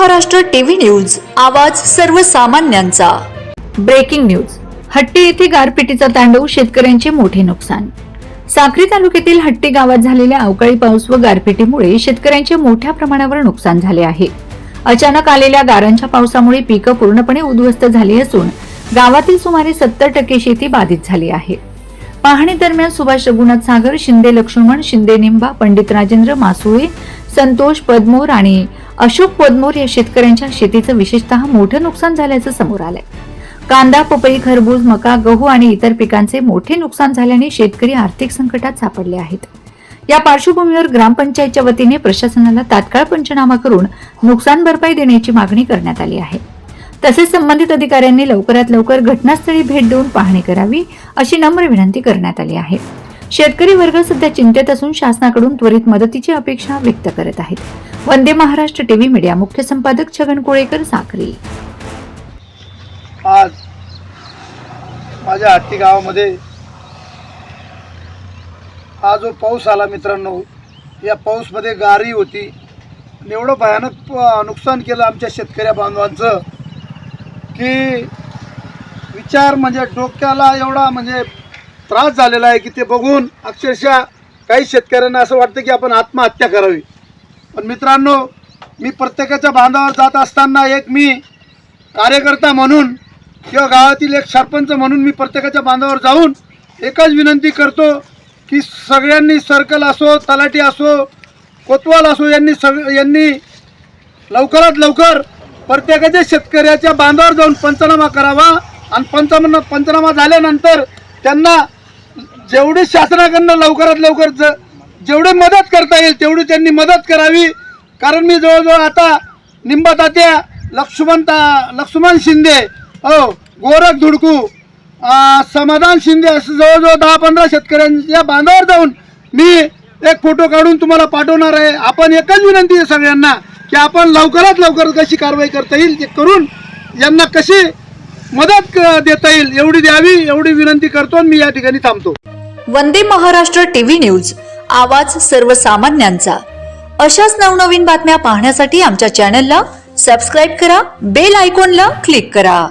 Maharashtra TV news, आवाज सर्वसामान्यांचा। Breaking news. Hatti येथे गारपिटीचा तांडव, शेतकऱ्यांचे मोठे नुकसान। साक्री तालुक्यातील हट्टी गावात झालेल्या अवकाळी पाऊस व गारपिटीमुळे शेतकऱ्यांचे मोठ्या प्रमाणावर नुकसान झाले आहे। अचानक आलेल्या गारांच्या पावसामुळे पिकं पूर्णपणे उद्ध्वस्त झाली असून गावातील सुमारे 70% शेती बाधित झाली आहे। पाहणी दरम्यान सुभाष रघुनाथ सागर, शिंदे लक्ष्मण, शिंदे निंबा, पंडित राजेंद्र मासुळे, संतोष पदमोर आणि अशोक पदमोर या शेतकऱ्यांच्या शेतीचं विशेषतः मोठं नुकसान झाल्याचं समोर आलंय। कांदा, पपई, खरबूज, मका, गहू आणि इतर पिकांचे मोठे नुकसान झाल्याने शेतकरी आर्थिक संकटात सापडले आहेत। या पार्श्वभूमीवर ग्रामपंचायतच्या वतीने प्रशासनाला तात्काळ पंचनामा करून नुकसान भरपाई देण्याची मागणी करण्यात आली आहे। तसेच संबंधित अधिकाऱ्यांनी लवकरात लवकर घटनास्थळी भेट देऊन पाहणी करावी अशी नम्र विनंती करण्यात आली आहे। शेतकरी वर्ग सध्या चिंतेत असून शासनाकडून त्वरित मदतीची अपेक्षा व्यक्त करत आहेत। वंदे महाराष्ट्र टीव्ही मीडिया मुख्य संपादक छगन कोळेकर, साक्री। आज माझ्या हट्टी गावामध्ये हा जो पाऊस आला मित्रांनो, या पाऊसमध्ये गारी होती, एवढं भयानक नुकसान केलं आमच्या शेतकऱ्या बांधवांचं की विचार म्हणजे डोक्याला एवढा म्हणजे त्रास झालेला आहे की ते बघून अक्षरशः काही शेतकऱ्यांना असं वाटतं की आपण आत्महत्या करावी। पण मित्रांनो, मी प्रत्येकाच्या बांधावर जात असताना एक मी कार्यकर्ता म्हणून किंवा गावातील एक सरपंच म्हणून मी प्रत्येकाच्या बांधावर जाऊन एकच विनंती करतो की सगळ्यांनी, सर्कल असो, तलाठी असो, कोतवाल असो, यांनी लवकरात लवकर प्रत्येकाच्या शेतकऱ्याच्या बांधावर जाऊन पंचनामा करावा आणि पंचनामा झाल्यानंतर त्यांना जेवढी शासनाकडनं लवकरात लवकर जेवढी मदत करता येईल तेवढी त्यांनी मदत करावी। कारण मी जवळजवळ आता निंबा तात्या, लक्ष्मण शिंदे, गोरख धुडकू, समाधान शिंदे असं जवळजवळ 10-15 शेतकऱ्यांच्या बांधावर जाऊन मी एक फोटो काढून तुम्हाला पाठवणार आहे। आपण एकच विनंती आहे सगळ्यांना की आपण लवकरात लवकर कशी कारवाई करता येईल ते करून यांना कशी मदत देता येईल एवढी द्यावी, एवढी विनंती करतो। मी या ठिकाणी थांबतो। वंदे महाराष्ट्र टीव्ही न्यूज, आवाज सर्वसामान्यांचा। अशाच नवनवीन बातम्या पाहण्यासाठी आमच्या चॅनलला सबस्क्राइब करा, बेल आयकॉनला क्लिक करा।